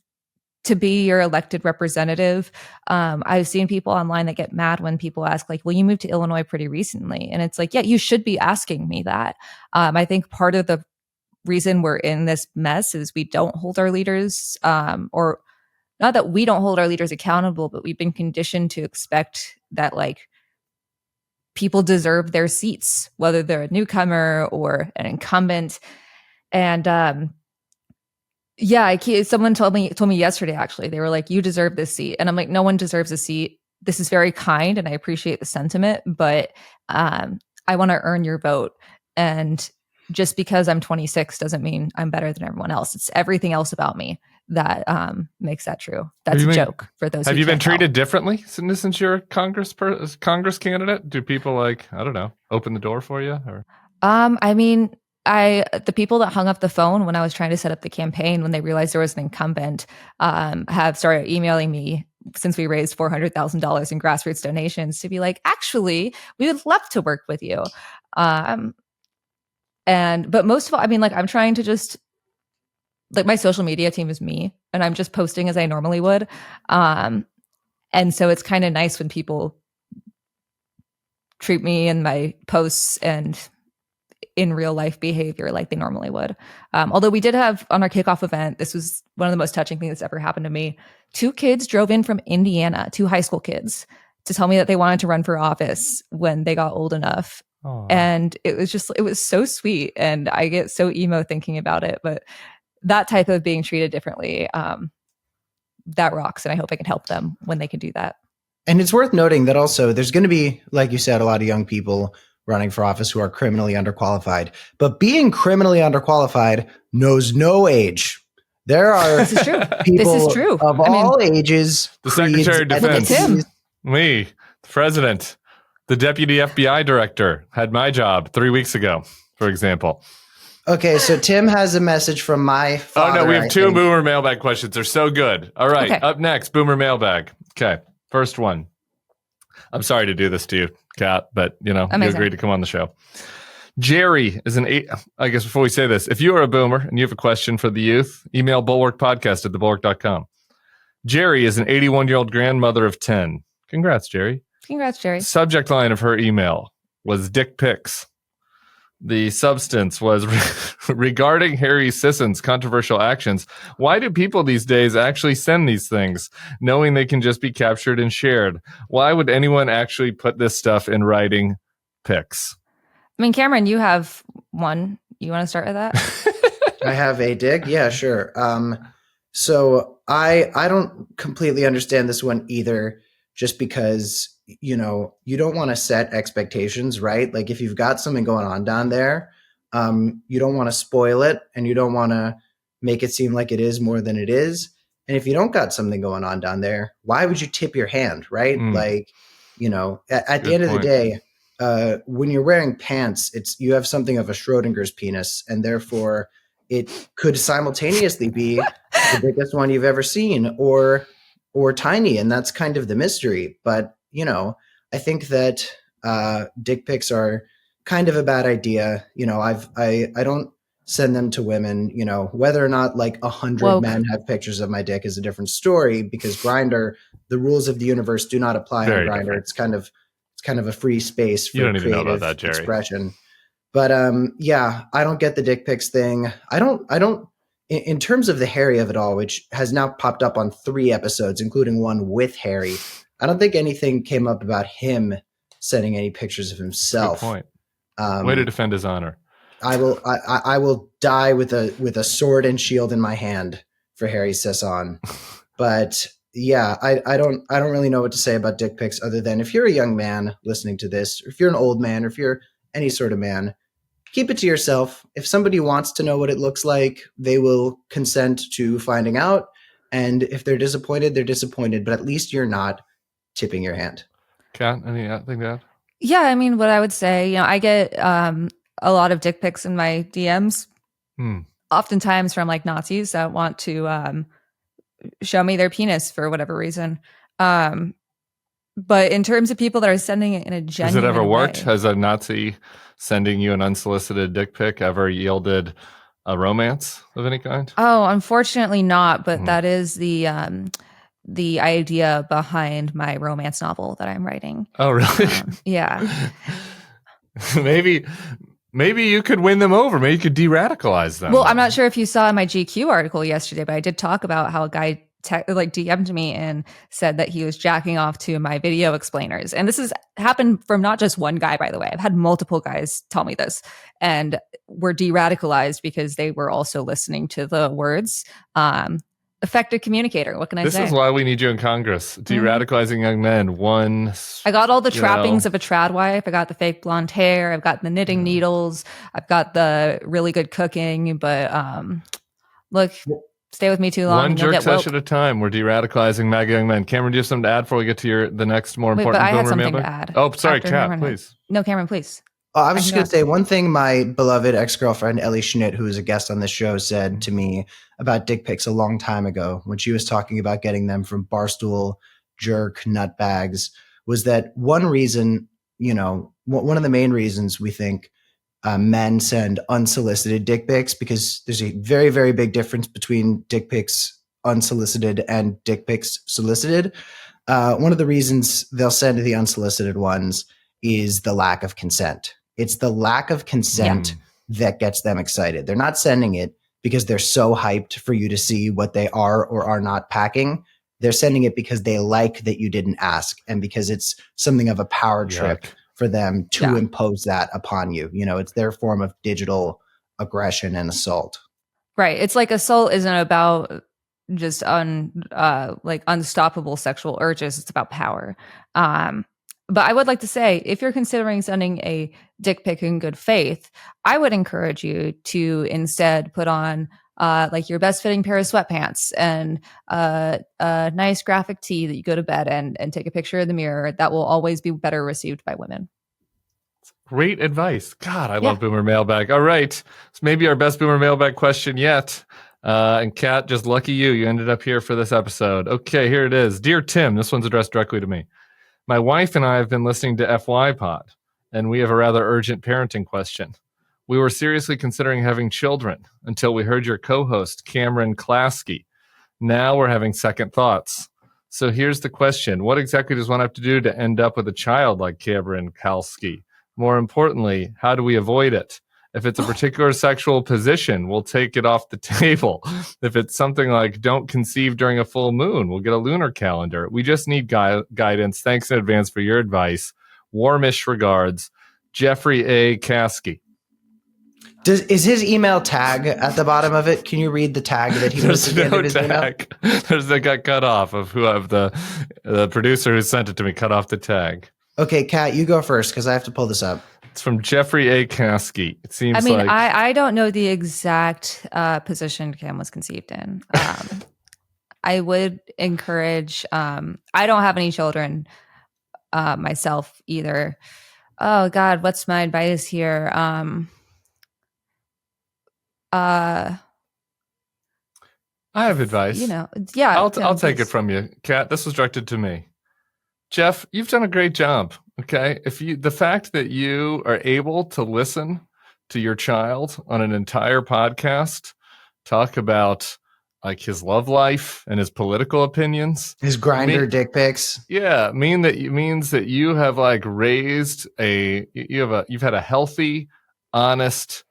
to be your elected representative. I've seen people online that get mad when people ask, like, well, you moved to Illinois pretty recently. And it's like, yeah, you should be asking me that. I think part of the reason we're in this mess is we don't hold our leaders, or not that we don't hold our leaders accountable, but we've been conditioned to expect that, like, people deserve their seats, whether they're a newcomer or an incumbent. And yeah, someone told me yesterday, actually, they were like, you deserve this seat. And I'm like, no one deserves a seat. This is very kind, and I appreciate the sentiment, but I want to earn your vote. And just because I'm 26 doesn't mean I'm better than everyone else. It's everything else about me that makes that true. That's a joke for those. Have you been treated differently since you're a Congress candidate? Do people, like, I don't know, open the door for you? Or I mean, the people that hung up the phone when I was trying to set up the campaign, when they realized there was an incumbent, have started emailing me since we raised $400,000 in grassroots donations to be like, actually, we would love to work with you. But most of all, I mean, like, I'm trying to just, like, my social media team is me, and I'm just posting as I normally would. And so it's kind of nice when people treat me and my posts and in real life behavior like they normally would. Although we did have, on our kickoff event, this was one of the most touching things that's ever happened to me. 2 kids drove in from Indiana, 2 high school kids, to tell me that they wanted to run for office when they got old enough. Aww. And it was so sweet. And I get so emo thinking about it, but that type of being treated differently that rocks. And I hope I can help them when they can do that. And it's worth noting that also there's going to be, like you said, a lot of young people running for office who are criminally underqualified. But being criminally underqualified knows no age. There are This is true. people This is true. of all ages. The Secretary of Defense, Tim. me, the President, the Deputy FBI Director had my job 3 weeks ago, for example. Okay, so Tim has a message from my father. Oh, no, we have two Boomer mailbag questions. They're so good. All right, Okay. Up next, Boomer mailbag. Okay, first one. I'm sorry to do this to you, Kat, but you agreed to come on the show. Jerry is I guess before we say this, if you are a boomer and you have a question for the youth, email bulwarkpodcast@thebulwark.com. Jerry is an 81-year-old grandmother of 10. Congrats, Jerry. Congrats, Jerry. Subject line of her email was dick pics. The substance was regarding Harry Sisson's controversial actions. Why do people these days actually send these things, knowing they can just be captured and shared? Why would anyone actually put this stuff in writing pics? I mean, Cameron, you have one. You want to start with that? I have a dig. Yeah, sure. So I don't completely understand this one either, just because, you don't want to set expectations, right? Like if you've got something going on down there, you don't want to spoil it and you don't want to make it seem like it is more than it is. And if you don't got something going on down there, why would you tip your hand, right? Like, at the end of the day, when you're wearing pants, you have something of a Schrodinger's penis, and therefore it could simultaneously be the biggest one you've ever seen or tiny, and that's kind of the mystery. But I think that dick pics are kind of a bad idea. I don't send them to women. Whether or not like 100 men have pictures of my dick is a different story, because Grindr, the rules of the universe do not apply on Grindr. It's kind of a free space for creative expression. But I don't get the dick pics thing. I don't. In terms of the Harry of it all, which has now popped up on 3 episodes, including one with Harry, I don't think anything came up about him sending any pictures of himself. Good point. Way to defend his honor. I will die with a sword and shield in my hand for Harry Sisson. But yeah, I don't really know what to say about dick pics, other than if you're a young man listening to this, or if you're an old man, or if you're any sort of man, keep it to yourself. If somebody wants to know what it looks like, they will consent to finding out. And if they're disappointed, they're disappointed. But at least you're not tipping your hand. Kat, anything to add? Yeah, I mean, what I would say, I get a lot of dick pics in my DMs, oftentimes from like Nazis that want to show me their penis for whatever reason. But in terms of people that are sending it in a genuine way. Has it ever worked? Way, Has a Nazi sending you an unsolicited dick pic ever yielded a romance of any kind? Oh, unfortunately not. But that is the idea behind my romance novel that I'm writing. Oh, really? Yeah. Maybe you could win them over. Maybe you could de-radicalize them. Well, I'm not sure if you saw my GQ article yesterday, but I did talk about how a guy DM'd me and said that he was jacking off to my video explainers. And this has happened from not just one guy, by the way. I've had multiple guys tell me this, and were de-radicalized because they were also listening to the words. Effective communicator. What can I say? This is why we need you in Congress. De-radicalizing young men. I got all the trappings of a trad wife. I got the fake blonde hair. I've got the knitting needles. I've got the really good cooking. But look, stay with me too long. One jerk session at a time. We're de-radicalizing MAGA young men. Cameron, do you have something to add before we get to the next more important? But I had something to add. Oh, sorry, Kat, please. No, Cameron, please. I was just going to say one thing my beloved ex-girlfriend, Ellie Schnitt, who is a guest on this show, said to me about dick pics a long time ago when she was talking about getting them from Barstool jerk nutbags, was that one reason, one of the main reasons we think men send unsolicited dick pics, because there's a very, very big difference between dick pics unsolicited and dick pics solicited. One of the reasons they'll send the unsolicited ones is the lack of consent. It's the lack of consent that gets them excited. They're not sending it because they're so hyped for you to see what they are or are not packing. They're sending it because they like that you didn't ask, and because it's something of a power trip for them to impose that upon you. It's their form of digital aggression and assault. Right. It's like assault isn't about just like unstoppable sexual urges. It's about power. But I would like to say, if you're considering sending a dick pic in good faith, I would encourage you to instead put on like your best fitting pair of sweatpants and a nice graphic tee that you go to bed and take a picture in the mirror. That will always be better received by women. Great advice. God, I love Boomer Mailbag. All right. It's maybe our best Boomer Mailbag question yet. And Kat, just lucky you. You ended up here for this episode. Okay, here it is. Dear Tim, this one's addressed directly to me. My wife and I have been listening to FYPod, and we have a rather urgent parenting question. We were seriously considering having children until we heard your co-host, Cameron Kasky. Now we're having second thoughts. So here's the question. What exactly does one have to do to end up with a child like Cameron Kasky? More importantly, how do we avoid it? If it's a particular sexual position, we'll take it off the table. If it's something like don't conceive during a full moon, we'll get a lunar calendar. We just need guidance. Thanks in advance for your advice. Warmish regards, Jeffrey A. Kasky. Is his email tag at the bottom of it? Can you read the tag that he was at the end of his email? That got cut off of the producer who sent it to me cut off the tag. Okay, Kat, you go first because I have to pull this up. It's from Jeffrey A. Kasky. It seems like I don't know the exact position Cam was conceived in. I would encourage. I don't have any children myself either. Oh God, what's my advice here? I have advice. Yeah. I'll take it from you, Kat. This was directed to me. Jeff, you've done a great job. Okay. The fact that you are able to listen to your child on an entire podcast, talk about like his love life and his political opinions, his grinder dick pics. Yeah. Means that you have like raised you've had a healthy, honest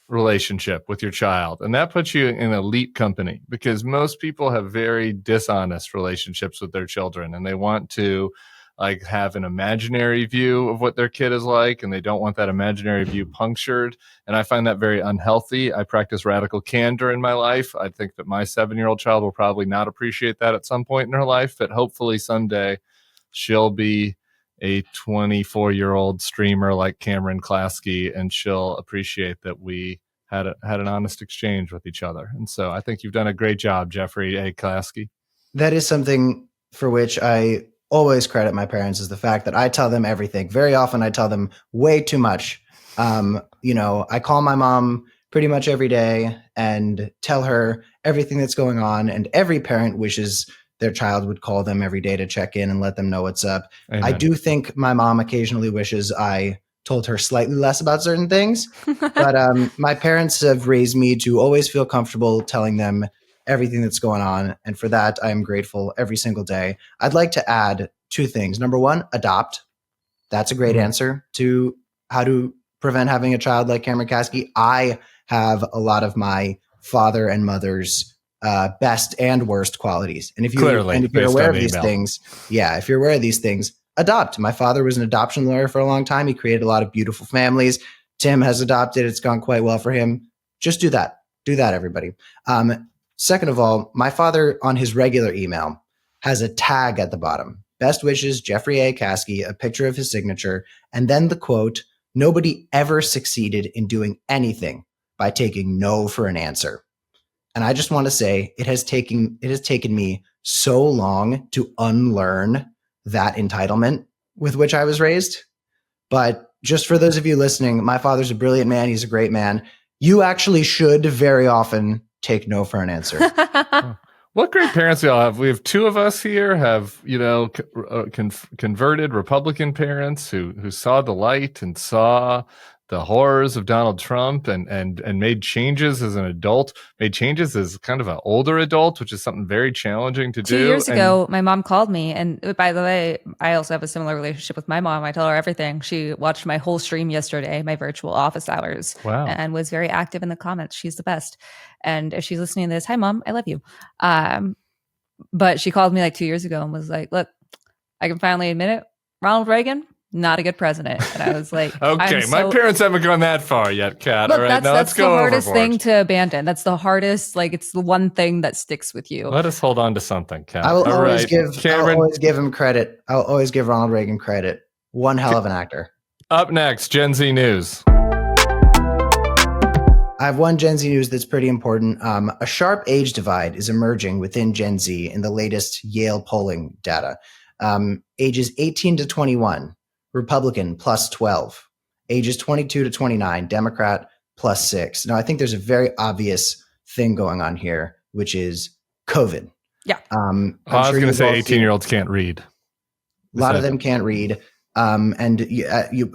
relationship with your child, and that puts you in elite company, because most people have very dishonest relationships with their children, and they want to like have an imaginary view of what their kid is like, and they don't want that imaginary view punctured. And I find that very unhealthy. I practice radical candor in my life. I think that my 7-year-old child will probably not appreciate that at some point in her life, but hopefully someday she'll be a 24-year-old streamer like Cameron Kasky, and she'll appreciate that we had an honest exchange with each other. And so I think you've done a great job, Jeffrey A. Kasky. That is something for which I always credit my parents, is the fact that I tell them everything. Very often I tell them way too much. I call my mom pretty much every day and tell her everything that's going on. And every parent wishes their child would call them every day to check in and let them know what's up. Amen. I do think my mom occasionally wishes I told her slightly less about certain things, but my parents have raised me to always feel comfortable telling them everything that's going on. And for that, I am grateful every single day. I'd like to add 2 things. Number 1, adopt. That's a great answer to how to prevent having a child like Cameron Kasky. I have a lot of my father and mother's best and worst qualities. And if you're aware of these things, if you're aware of these things, adopt. My father was an adoption lawyer for a long time. He created a lot of beautiful families. Tim has adopted. It's gone quite well for him. Just do that. Do that, everybody. Second of all, my father on his regular email has a tag at the bottom. Best wishes, Jeffrey A. Kasky, a picture of his signature, and then the quote, "Nobody ever succeeded in doing anything by taking no for an answer." And I just want to say it has taken me so long to unlearn that entitlement with which I was raised. But just for those of you listening, my father's a brilliant man. He's a great man. You actually should very often take no for an answer. What great parents we all have. We have 2 of us here have, converted Republican parents who saw the light and saw the horrors of Donald Trump and made changes as an adult, made changes as kind of an older adult, which is something very challenging to do. 2 years ago, my mom called me. And by the way, I also have a similar relationship with my mom. I tell her everything. She watched my whole stream yesterday, my virtual office hours. Wow. And was very active in the comments. She's the best. And if she's listening to this, hi, Mom, I love you. But she called me like 2 years ago and was like, look, I can finally admit it. Ronald Reagan, not a good president. And I was like, okay, my parents haven't gone that far yet, Kat. Look, all right, now let's go the hardest overboard. thing to abandon. That's the hardest, like, it's the one thing that sticks with you. Let us hold on to something, Kat. I'll All always right, Cameron. I'll always give him credit. I'll always give Ronald Reagan credit. One hell of an actor. Up next, Gen Z news. I have one Gen Z news that's pretty important. A sharp age divide is emerging within Gen Z in the latest Yale polling data. Ages 18 to 21, Republican plus 12. Ages 22 to 29, Democrat plus 6. Now, I think there's a very obvious thing going on here, which is COVID. Yeah. I was going to say 18-year-olds can't read. A lot of them can't read. And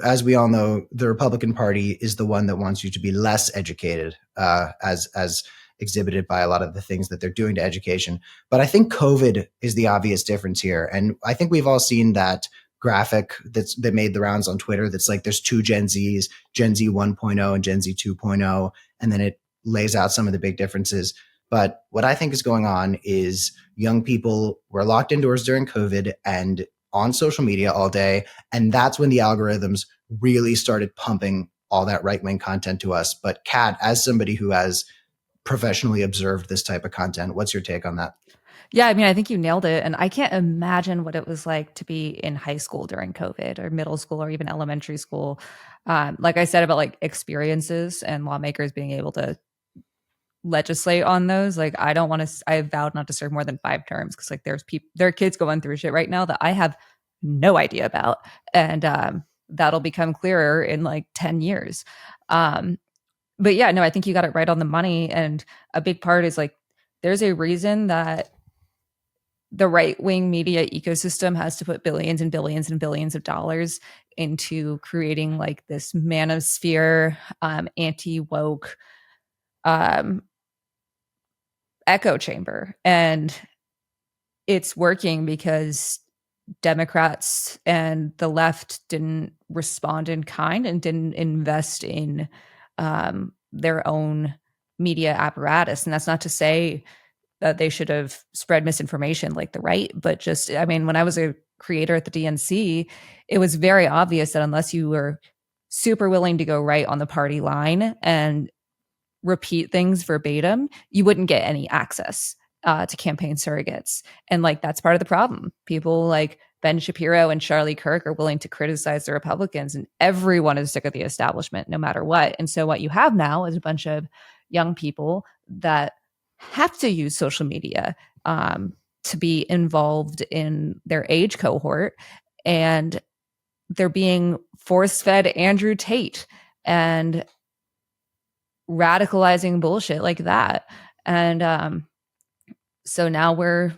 as we all know, the Republican Party is the one that wants you to be less educated, as exhibited by a lot of the things that they're doing to education. But I think COVID is the obvious difference here. And I think we've all seen that graphic that made the rounds on Twitter. That's like there's two Gen Zs, Gen Z 1.0 and Gen Z 2.0. And then it lays out some of the big differences. But what I think is going on is young people were locked indoors during COVID and on social media all day. And that's when the algorithms really started pumping all that right-wing content to us. But Kat, as somebody who has professionally observed this type of content, what's your take on that? Yeah, I mean, I think you nailed it. And I can't imagine what it was like to be in high school during COVID or middle school or even elementary school. Like I said about like experiences and lawmakers being able to legislate on those. Like I vowed not to serve more than 5 terms because like there are kids going through shit right now that I have no idea about. And that'll become clearer in like 10 years. But yeah, no, I think you got it right on the money. And a big part is like, there's a reason that the right-wing media ecosystem has to put billions and billions and billions of dollars into creating like this manosphere, anti-woke echo chamber. And it's working because Democrats and the left didn't respond in kind and didn't invest in their own media apparatus. And that's not to say that they should have spread misinformation like the right, but just, I mean, when I was a creator at the DNC, it was very obvious that unless you were super willing to go right on the party line and repeat things verbatim, you wouldn't get any access to campaign surrogates. And like, that's part of the problem. People like Ben Shapiro and Charlie Kirk are willing to criticize the Republicans, and everyone is sick of the establishment no matter what. And so what you have now is a bunch of young people that have to use social media to be involved in their age cohort, and they're being force-fed Andrew Tate and radicalizing bullshit like that. And so now we're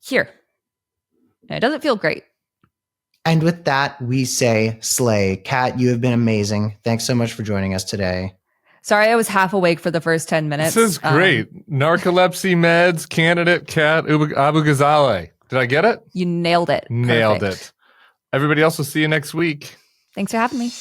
here. And it doesn't feel great. And with that, we say slay. Kat, you have been amazing. Thanks so much for joining us today. Sorry, I was half awake for the first 10 minutes. This is great. Narcolepsy meds, candidate Kat Abughazaleh. Did I get it? You nailed it. Nailed Perfect. it. Everybody else will see you next week. Thanks for having me.